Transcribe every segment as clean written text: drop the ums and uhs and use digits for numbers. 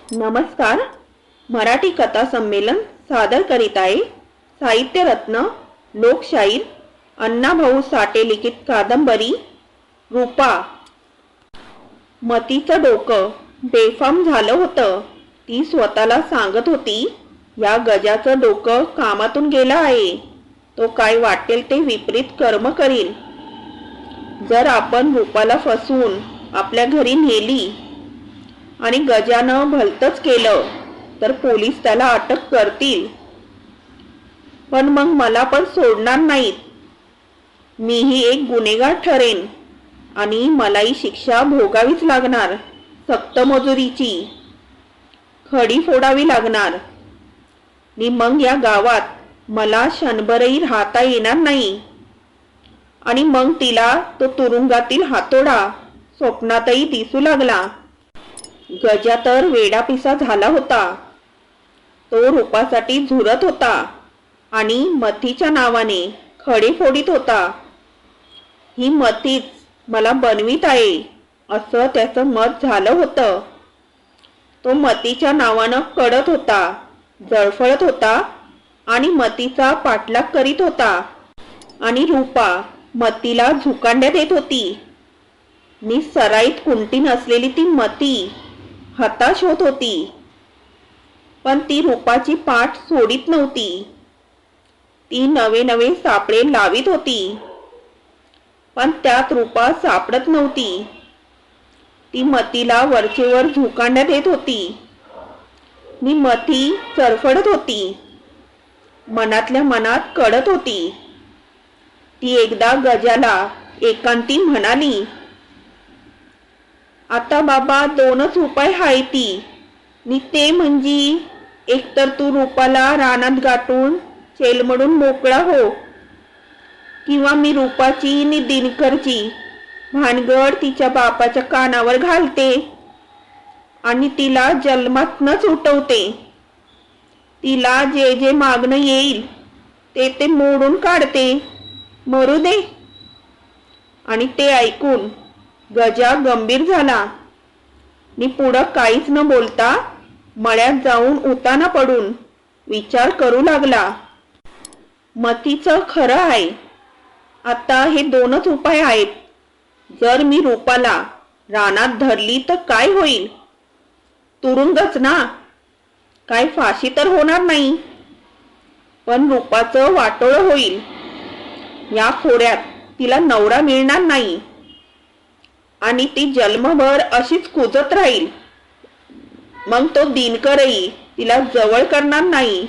नमस्कार. मराठी कथा संमेलन सादर करीत आहे साहित्यरत्न लोकशाहीर अण्णाभाऊ साठे लिखित कादंबरी रूपा. मतीचं डोकं बेफाम झालं होतं. ती स्वतःला सांगत होती, या गजाचं डोकं कामातून गेलं आहे. तो काय वाटेल ते विपरीत कर्म करील. जर आपण रूपाला फसवून आपल्या घरी नेली आणि गजानं भलतंच केलं तर पोलीस त्याला अटक करतील. पण मग मला पण सोडणार नाहीत. मीही एक गुन्हेगार ठरेन आणि मलाही शिक्षा भोगावीच लागणार. सक्त मजुरीची खडी फोडावी लागणार. आणि मग या गावात मला क्षणभरही राहता येणार नाही. आणि मग तिला तो तुरुंगातील हातोडा स्वप्नातही दिसू लागला. गजा तर वेडापिसा झाला होता. तो रूपासाठी झुरत होता आणि मतीच्या नावाने खडे फोडीत होता. ही मतीच मला बनवीत आहे असं त्याचं मत झालं होतं. तो मतीच्या नावानं कढत होता, जळफळत होता आणि मतीचा पाठलाग करीत होता. आणि रूपा मतीला झुकांड्या देत होती. निसराईत कुंटी नसलेली ती मती हताश होत होती. पण ती रूपाची पाठ सोडित नव्हती. ती नवे नवे सापळे लावित होती. पण त्यात रूपा सापडत नव्हती. ती मतीला वरचेवर झुकांड्या देत होती. नी मती चरफडत होती, मनातल्या मनात कळत होती. ती एकदा गजाला एकांती म्हणाली, आता बाबा दोनच उपाय हायती. नि ते म्हणजे एकतर तू रूपाला रानात गाठून चेलमडून मोकळा हो, किंवा मी रूपाची नि दिनकरची भानगड तिच्या बापाच्या कानावर घालते आणि तिला जन्मातनच उठवते. तिला जे जे मागणं येईल ते ते मोडून काढते. मरू दे. आणि ते ऐकून गजा गंभीर झाला. नि पुढं काहीच न बोलता मळ्यात जाऊन उताना पडून विचार करू लागला. मतीचं खरं आहे. आता हे दोनच उपाय आहेत. जर मी रूपाला रानात धरली तर काय होईल? तुरुंगच ना. काय फाशी तर होणार नाही, पण रूपाचं वाटोळं होईल. या खोऱ्यात तिला नवरा मिळणार नाही आणि ती जन्मभर अशीच कुजत राहील. मग तो दिनकरही तिला जवळ करणार नाही.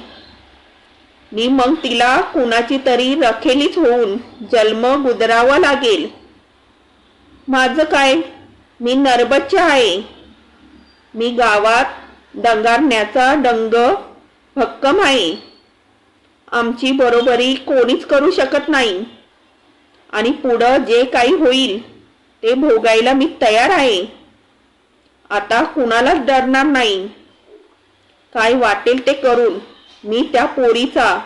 नि मग तिला कुणाची तरी रखेलीच होऊन जन्म गुजरावा लागेल. माझं काय? मी नरबच्चा आहे. मी गावात डंगारण्याचा डंग भक्कम आहे. आमची बरोबरी कोणीच करू शकत नाही. आणि पुढं जे काही होईल ते भोगायला मी तयार आहे. आता कुणालाच डरणार नाही. काय वाटेल ते करून मी त्या पोरीचा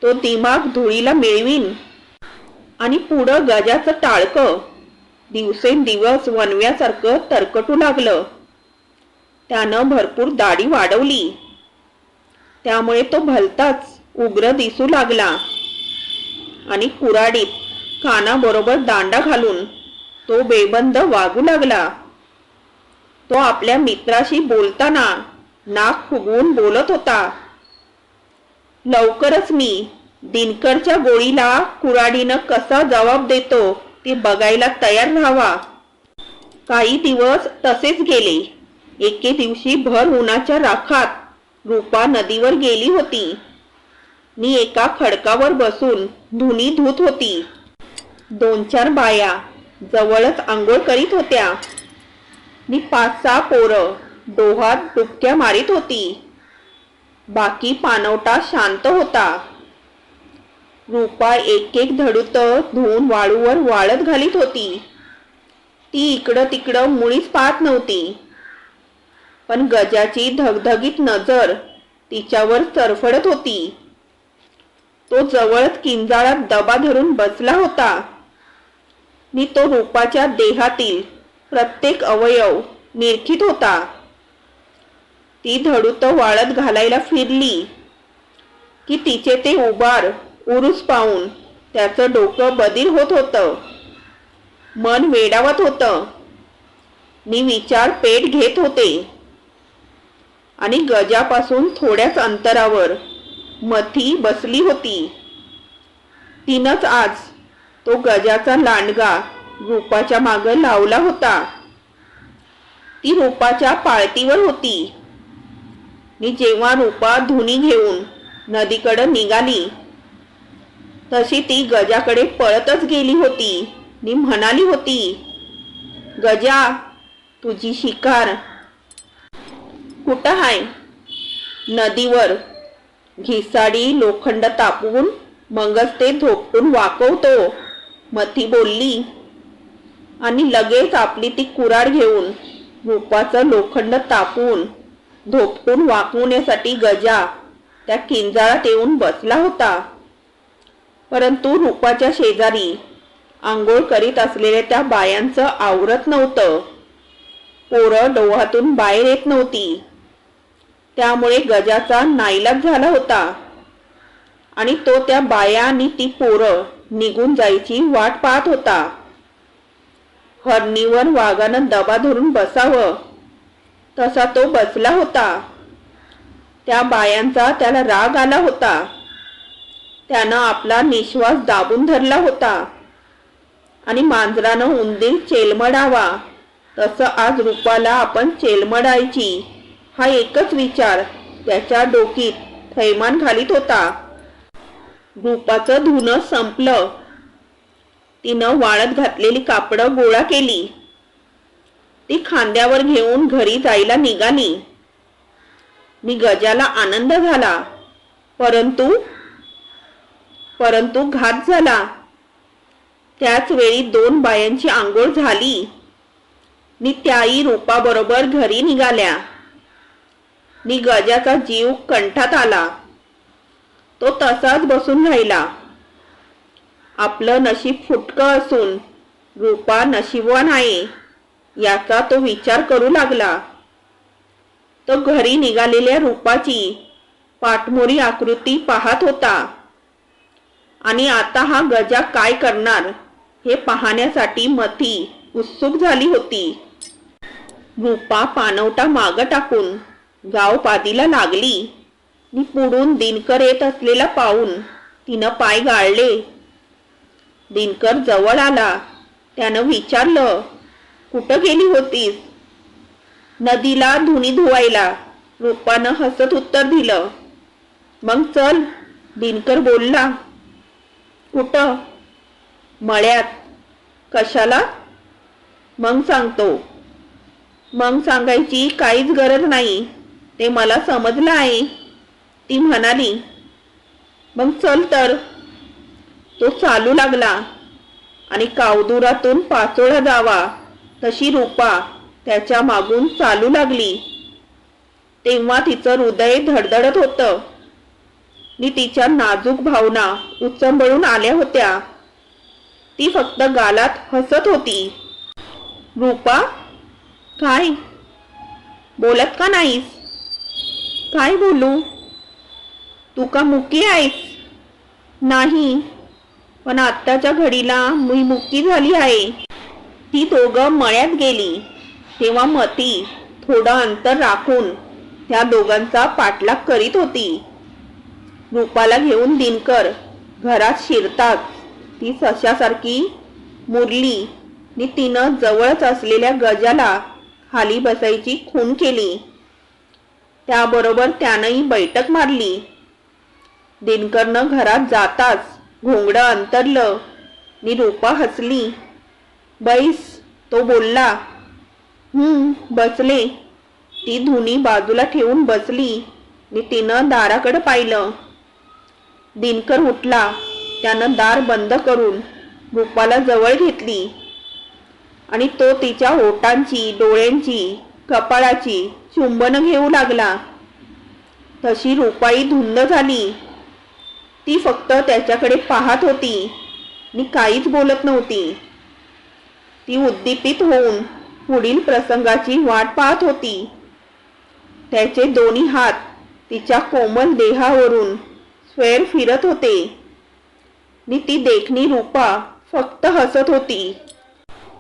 तो दिमाग धुळीला मिळवीन. आणि पुढं गजाचं टाळकं दिवसेंदिवस वनव्यासारखं तरकटू लागलं. त्यानं भरपूर दाढी वाढवली. त्यामुळे तो भलताच उग्र दिसू लागला. आणि कुऱ्हाडीत कानाबरोबर दांडा घालून तो बेबंद वागू लागला. तो आपल्या मित्राशी बोलताना नाक फुगवून बोलत होता, लवकरच मी दिनकरच्या गोळीला कुऱ्हाडीनं कसा जबाब देतो ते बघायला तयार राहावा. काही दिवस तसेच गेले. एके दिवशी भर उन्हाच्या राखात रूपा नदीवर गेली होती. नी एका खडकावर बसून धुनी धुत होती. 2-4 बाया जवळच आंघोळ करीत होत्या. नि 5-6 पोरं डोहात डुबक्या मारीत होती. बाकी पाणवटा शांत होता. रूपा एक एक धडूत धुवून वाळूवर वाळत घालीत होती. ती इकडं तिकडं मुळीच पाहत नव्हती. पण गजाची धगधगीत नजर तिच्यावर सरफडत होती. तो जवळच किंजाळात दबा धरून बसला होता. नि तो रूपाच्या देहातील प्रत्येक अवयव निरखित होता. ती धडूत वाळत घालायला फिरली की तिचे ते उबार उरूस पाहून त्याचं डोकं बधीर होत होतं. मन वेडावत होतं. विचार पेट घेत होते. आणि गजापासून थोड्याच अंतरावर मथी बसली होती. तिनंच आज तो गजाचा लांडगा रूपाच्या मागं लावला होता. ती रूपाच्या पाळतीवर होती. जेव्हा रूपा धुनी घेऊन नदीकडे निघाली तशी ती गजाकडे पळतच गेली होती. म्हणाली होती, गजा, तुझी शिकार कुठं आहे? नदीवर घिसाडी लोखंड तापवून मगच ते धोपटून वाकवतो, मथी बोलली. आणि लगेच आपली ती कुऱ्हाड घेऊन रूपाचं लोखंड तापवून धोपटून वाकवण्यासाठी गजा त्या किंजाळात येऊन बसला होता. परंतु रूपाच्या शेजारी आंघोळ करीत असलेल्या त्या बायांचं आवरत नव्हतं. पोरं डोहातून बाहेर येत नव्हती. त्यामुळे गजाचा नाईलाज झाला होता आणि तो त्या बाया आणि ती पोरं निघून जायची वाट पाहत होता. हरणीवर वाघानं दबा धरून बसावं तसा तो बसला होता. त्या बायांचा त्याला राग आला होता. त्यानं आपला निश्वास दाबून धरला होता. आणि मांजरानं उंदीर चेलमडावा तसं आज रूपाला आपण चेलमडायची हा एकच विचार त्याच्या डोकीत थैमान घालीत होता. रूपाचं धुणं संपलं. तिनं वाळत घातलेली कापडं गोळा केली. ती खांद्यावर घेऊन घरी जायला निघाली. गजाला आनंद झाला. परंतु घात झाला. त्याच वेळी 2 बायांची आंघोळ झाली. त्याही रूपाबरोबर घरी निघाल्या. गजाचा जीव कंठात आला. तो तसाच बसून राहिला. आपलं नशीब फुटकं असून रूपा नशीबवान आहे याचा तो विचार करू लागला. तो घरी निघालेल्या रूपाची पाठमोरी आकृती पाहत होता. आणि आता हा गजा काय करणार हे पाहण्यासाठी मथी उत्सुक झाली होती. रूपा पाणवटा मागं टाकून गाव पादीला लागली. पुढून दिनकर येत असलेला पाहून तिनं पाय गाळले. दिनकर जवळ आला. त्यानं विचारलं, कुठं गेली होतीस? नदीला धुनी धुवायला, रूपानं हसत उत्तर दिलं. मग चल, दिनकर बोलला. कुठं? मळ्यात. कशाला? मग सांगतो. मग सांगायची काहीच गरज नाही, ते मला समजलं आहे, ती म्हणाली. मग चल तर. तो चालू लागला आणि कावदुरातून पाचोळा जावा तशी रूपा त्याच्या मागून चालू लागली. तेव्हा तिचं हृदय धडधडत होतं. तिच्या नाजूक भावना उचंबळून आल्या होत्या. ती फक्त गालात हसत होती. रूपा, काय बोलत का नाहीस? काय बोलू? तू का मुकी आहेस? नाही, पण आत्ताच्या घडीला मी मुकी झाली आहे. ती दोघं मळ्यात गेली तेव्हा मथी थोडं अंतर राखून त्या दोघांचा पाठलाग करीत होती. रूपाला घेऊन दिनकर घरात शिरतात ती सशासारखी मुरली. तिनं जवळच असलेल्या गजाला खाली बसायची खूण केली. त्याबरोबर त्यानंही बैठक मारली. दिनकरनं घरात जाताच घोंगडं अंतरलं. रूपा हसली. बैस, तो बोलला. बसले. ती धुनी बाजूला ठेवून बसली. तिनं दाराकडे पाहिलं. दिनकर उठला. त्यानं दार बंद करून रूपाला जवळ घेतली आणि तो तिच्या ओठांची, डोळ्यांची, कपाळाची चुंबनं घेऊ लागला. तशी रूपाई धुंद झाली. ती फक्त त्याच्याकडे पाहत होती आणि काहीच बोलत नव्हती. ती उद्दीपित होऊन पुढील प्रसंगाची वाट पाहत होती. त्याचे दोन्ही हात तिच्या कोमल देहावरून स्वैर फिरत होते. नी ती देखणी रूपा फक्त हसत होती.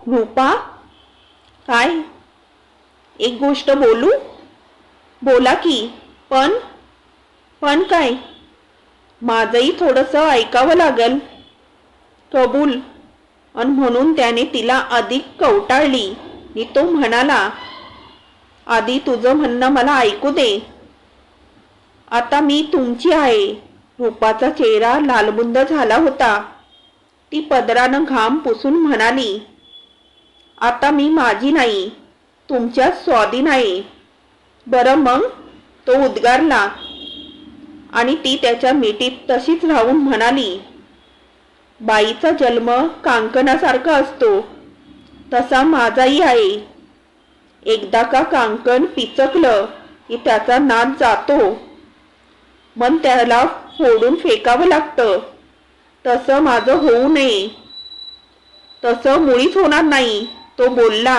रूपा, काय? एक गोष्ट बोलू? बोला की. पण काय? माझंही थोडंसं ऐकावं लागल. कबूल. अन म्हणून त्याने तिला अधिक कवटाळली नी तो म्हणाला, आधी तुझं म्हणणं मला ऐकू दे. आता मी तुमची आहे. रूपाचा चेहरा लालबुंद झाला होता. ती पदरानं घाम पुसून म्हणाली, आता मी माझी नाही, तुमच्या स्वाधीन आहे. बरं मग? तो उद्गारला आणि ती त्याच्या मिठीत तशीच राहून म्हणाली, बाईचा जन्म कांकणासारखा असतो, तसा माझाही आहे. एकदा का कांकण पिचकलं की त्याचा नाद जातो, मन त्याला फोडून फेकावं लागतं. तसं माझं होऊ नये. तसं मुळीच होणार नाही. तो बोलला.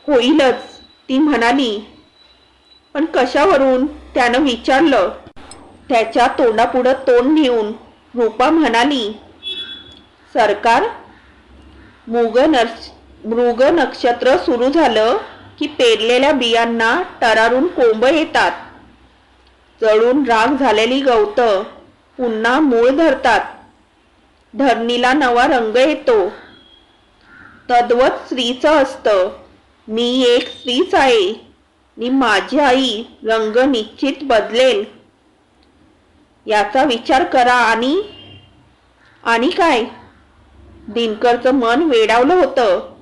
होईलच, ती म्हणाली. पण कशावरून? त्यानं विचारलं. त्याच्या तोंडापुढं तोंड नेऊन रूपा म्हणाली, सरकार, मृग नक्षत्र सुरू झालं की पेरलेल्या बियांना टरारून कोंब येतात. जळून राख झालेली गवतं पुन्हा मूळ धरतात. धरणीला नवा रंग येतो. तद्वत स्त्रीचं असतं. मी एक स्त्रीच आहे नी माझी आई रंग निश्चित बदलेल. याचा विचार करा. आणि काय? दिनकरचं मन वेडावलं होतं,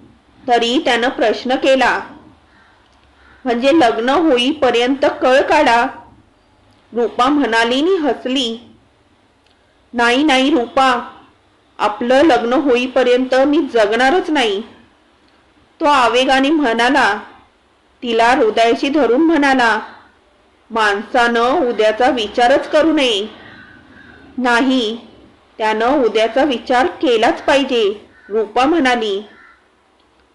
तरी त्यानं प्रश्न केला, म्हणजे लग्न होईपर्यंत कळ काढा. रूपा म्हणाली नी हसली. नाही रूपा, आपलं लग्न होईपर्यंत मी जगणारच नाही. तो आवेगाने म्हणाला. तिला हृदयाशी धरून म्हणाला, माणसानं उद्याचा विचारच करू नये. नाही, त्यानं उद्याचा विचार केलाच पाहिजे, रूपा म्हणाली.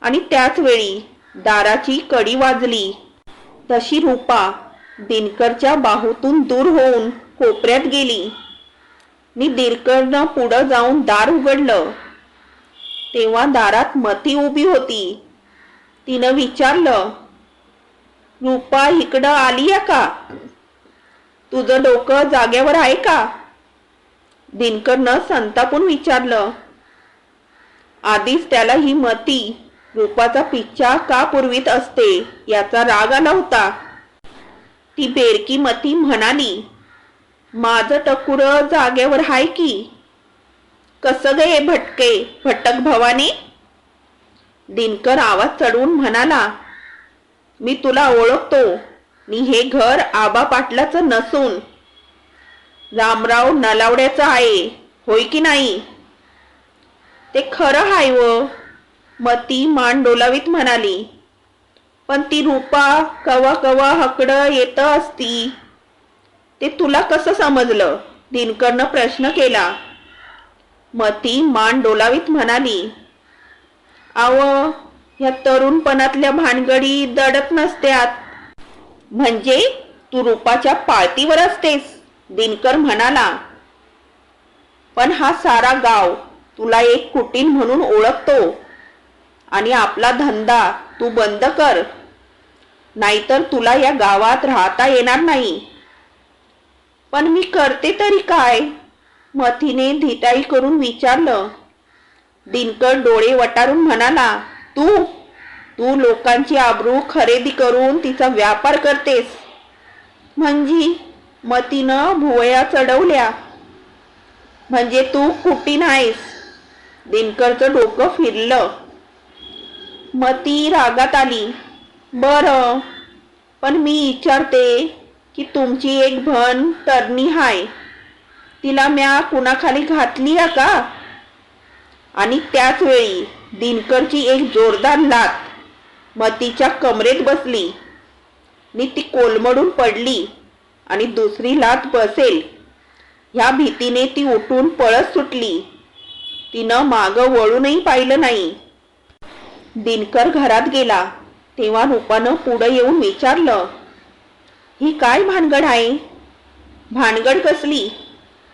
आणि त्याच वेळी दाराची कडी वाजली. तशी रूपा दिनकरच्या बाहूतून दूर होऊन कोपऱ्यात गेली. नी दिनकरनं पुढं जाऊन दार उघडलं. तेव्हा दारात मती उभी होती. तिनं विचारलं, रूपा, इकडं आलीया का? तुझं डोकं जाग्यावर आहे का? दिनकरनं संतापून विचारलं. आधीच त्याला ही मती रूपाचा पिच्छा का पुरवीत असते याचा राग आला होता. ती बेरकी मती म्हणाली, माझं टकुर जाग्यावर हाय की. कसं गे भटक भवानी? दिनकर आवाज चढवून म्हणाला, मी तुला ओळखतो नी हे घर आबा पाटलाचं नसून रामराव नलावड्याचं आहे, होय की नाही? ते खरं हाय व, मती मान डोलावीत म्हणाली. पण ती रूपा कवा कवा हकडं येत असती, ते तुला कसं समजलं? दिनकरनं प्रश्न केला. मती मान डोलावीत म्हणाली, आव, ह्या तरुणपणातल्या भानगडी दडत नसत्यात. म्हणजे तू रूपाच्या पाळतीवर असतेस? दिनकर म्हणाला. पण हा सारा गाव तुला एक कुटील म्हणून ओळखतो. आणि आपला धंदा तू बंद कर, नाहीतर तुला या गावात राहता येणार नाही. पण मी करते तरी काय? मतीने धिटाई करून विचारलं. दिनकर डोळे वटारून म्हणाला, तू लोकांची आबरू खरेदी करून तिचा व्यापार करतेस म्हणजे? मतीनं भुवया चढवल्या. म्हणजे तू कुटीन आहेस? दिनकरचं डोकं फिरलं. मती रागात आली. बरं, पण मी विचारते की तुमची एक भन तरणी हाय, तिला म्या कुणाखाली घातली का? आणि त्याच वेळी दिनकरची एक जोरदार लाथ मतीच्या कमरेत बसली नी ती कोलमडून पडली. आणि दुसरी लाथ बसेल ह्या भीतीने ती उठून पळत सुटली. तिनं मागं वळूनही पाहिलं नाही. दिनकर घरात गेला तेव्हा रूपानं पुढं येऊन विचारलं, ही काय भानगड आहे? भानगड कसली?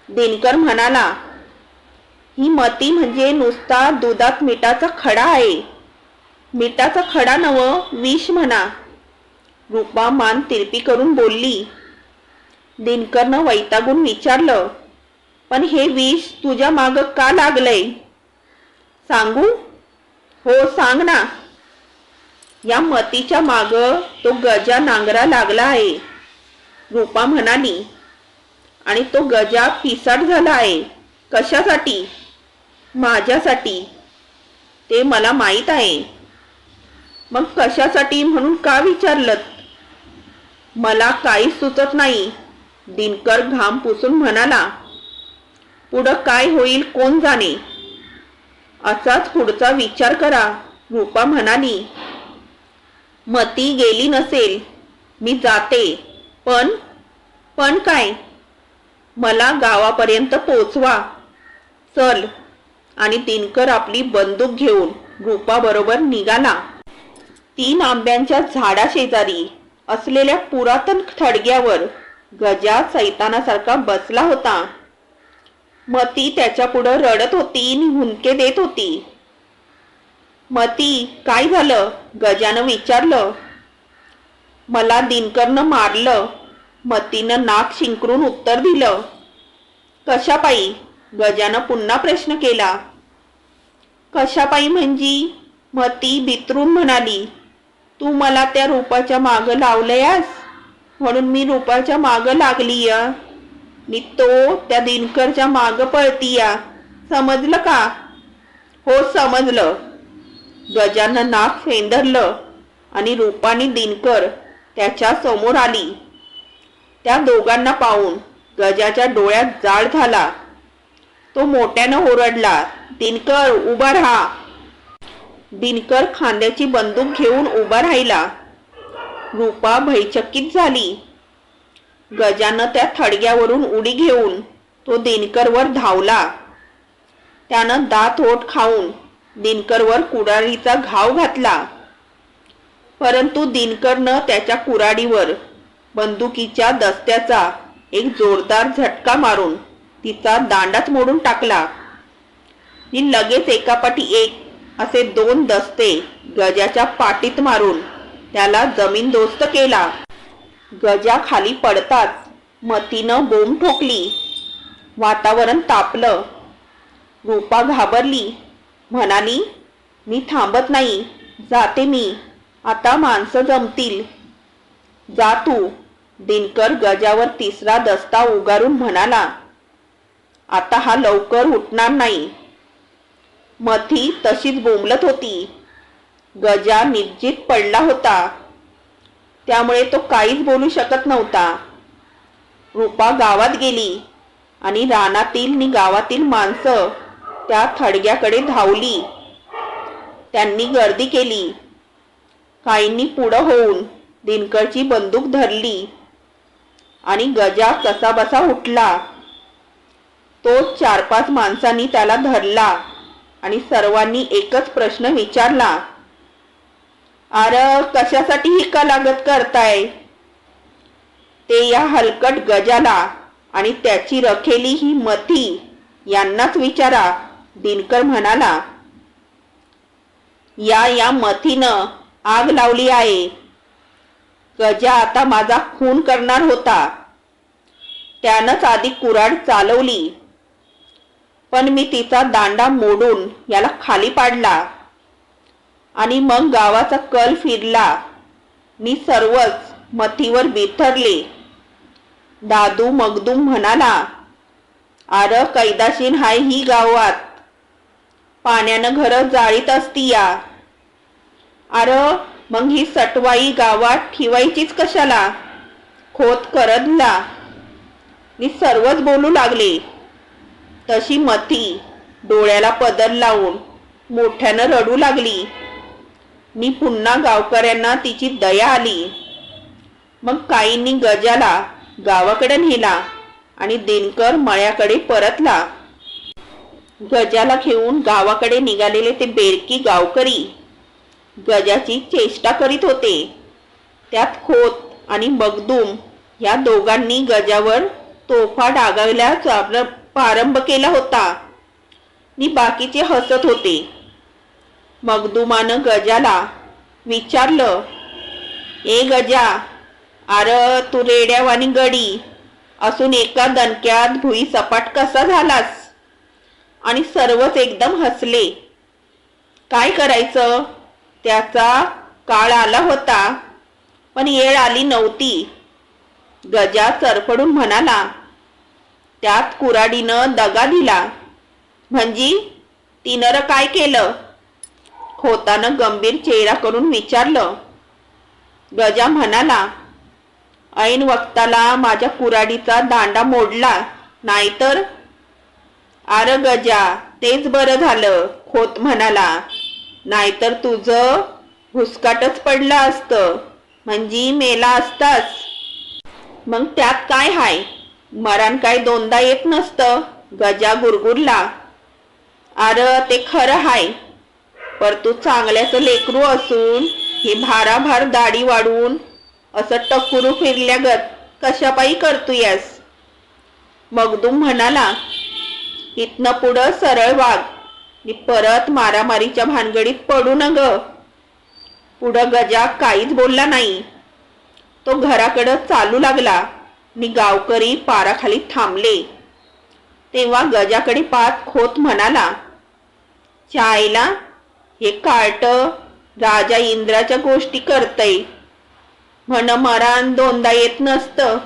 दिनकर म्हणाला. ही मती म्हणजे नुसता दुधात मिठाचा खडा आहे. मिठाचा खडा नव, विष म्हणा. रूपा मान तिरपी करून बोलली. दिनकरनं वैतागून विचारलं, पण हे विष तुझ्या माग का लागलंय? सांगू? हो सांग ना. या मतीच्या माग तो गजा नांगरा लागला आहे, रूपा म्हणाली. आणि तो गजा पिसाट झाला आहे. कशासाठी? माझ्यासाठी. ते मला माहीत आहे. मग कशासाठी म्हणून का विचारलं? मला काहीच सुचत नाही, दिनकर घाम पुसून म्हणाला. पुढं काय होईल कोण जाणे. असाच पुढचा विचार करा, रूपा म्हणाली. मती गेली नसेल, मी जाते. पण काय? मला गावापर्यंत पोचवा. चल. आणि दिनकर आपली बंदूक घेऊन रूपाबरोबर निघाला. 3 आंब्यांच्या झाडाशेजारी असलेल्या पुरातन थडग्यावर गजा सैतानासारखा बसला होता. मती त्याच्या पुढं रडत होती आणि हुंदके देत होती. मती, काय झालं? गजानं विचारलं. मला दिनकरनं मारलं, मतीनं नाक शिंकरून उत्तर दिलं. कशापायी? गजानं पुन्हा प्रश्न केला. कशापायी म्हणजे? मती बितरून म्हणाली. तू मला त्या रूपाच्या मागं लावलंयस म्हणून मी रूपाच्या मागं लागलीय. मी तो त्या दिनकरच्या मागं पळतीया. समजलं का? हो समजलं. गजानं नाक फेंदरलं आणि रूपानी दिनकर त्याच्या समोर आली. त्या दोघांना पाहून गजाच्या डोळ्यात जाळ झाला. तो मोठ्यानं ओरडला. दिनकर उभा राहा. दिनकर खांद्याची बंदूक घेऊन उभा राहिला. रूपा भयचकित झाली. गजानं त्या थडग्यावरून उडी घेऊन तो दिनकरवर धावला. त्यानं दात ओठ खाऊन दिनकरवर कुऱ्हाडीचा घाव घातला. परंतु दिनकरनं त्याच्या कुऱ्हाडीवर बंदुकीच्या दस्त्याचा एक जोरदार झटका मारून तिचा दांडाच मोडून टाकला. ती लगेच एकापाठी एक असे 2 दस्ते गजाच्या पाठीत मारून त्याला जमीनदोस्त केला. गजा खाली पडताच मतीनं बोंब ठोकली. वातावरण तापलं. रूपा घाबरली. म्हणाली, मी थांबत नाही, जाते मी. आता माणसं जमतील. जा तू. दिनकर गजावर 3रा दस्ता उगारून म्हणाला. आता हा लवकर उठणार नाही. मथी तशीच बोंबलत होती. गजा निर्जीत पडला होता, त्यामुळे तो काहीच बोलू शकत नव्हता. रूपा गावात गेली आणि रानातील आणि गावातील माणसं त्या थडग्याकडे धावली. त्यांनी गर्दी केली. काहींनी पुढं होऊन दिनकरची बंदूक धरली आणि गजा कसाबसा उठला. तो 4-5 माणसांनी त्याला धरला आणि सर्वांनी एकच प्रश्न विचारला. अरे कशासाठी ही कलागत करताय? ते या हलकट गजाला आणि त्याची रखेली ही मथी यांनाच विचारा, दिनकर म्हणाला. या मथीनं आग लावली आहे. गजा आता माझा खून करणार होता. त्यानंच आधी कुऱ्हाड चालवली, पण मी तिचा दांडा मोडून याला खाली पाडला आणि मग गावाचा कल फिरला. मी सर्वच मथीवर बिथरले. दादू मगदूम म्हणाला. अरे कैदाशीन हाय ही गावात. पाण्यानं घरं जाळीत असतीया. अरे मग ही सटवाई गावात ठेवायचीच कशाला? खोत करदला. मी सर्वच बोलू लागले. तशी मथी डोळ्याला पदर लावून मोठ्यानं रडू लागली. मी पुन्हा गावकऱ्यांना तिची दया आली. मग काहींनी गजाला गावाकडे नेला आणि दिनकर मळ्याकडे परतला. गजाला घेऊन गावाकडे निघालेले ते बेरकी गावकरी गजाची चेष्टा करीत होते. त्यात खोत आणि मगदूम या दोघांनी गजावर तोफा डागायला प्रारंभ केला होता नि बाकीचे हसत होते. मगदुमानं गजाला विचारलं, ए गजा, अरे तू रेड्यावानी गडी असून एका दणक्यात भुई सपाट कसा झालास? आणि सर्वच एकदम हसले. काय करायचं, त्याचा काळ आला होता पण येळ आली नव्हती. गजा चरफडून म्हणाला, त्यात कुऱ्हाडीनं दगा दिला म्हणजे तिनं काय केलं? खोतानं गंभीर चेहरा करून विचारलं. गजा म्हणाला, ऐन वक्ताला माझ्या कुऱ्हाडीचा दांडा मोडला, नाहीतर. अरे गजा, तेच बरं झालं, खोत म्हणाला, नाहीतर तुझं भुसकाटच पडलं असतं, म्हणजे मेला असतास. मग त्यात काय हाय, मरण काय दोनदा येत नसतं, गजा गुरगुरला. अरे ते खरं हाय, पर तू चांगल्याचं लेकरू असून ही भाराभार दाढी वाढवून असं टकुरू फिरल्यागत कशापायी करतोयस? मगदूम म्हणाला, इथनं पुढं सरळ वाग नि परत मारामारीच्या भानगडीत पडू न ग. पुढं गजा काहीच बोलला नाही. तो घराकडं चालू लागला नि गावकरी पाराखाली थांबले. तेव्हा गजाकडे पाहत खोत म्हणाला, चायला हे कार्ट राजा इंद्राच्या गोष्टी करतय म्हण, मरण दोनदा येत नसतं.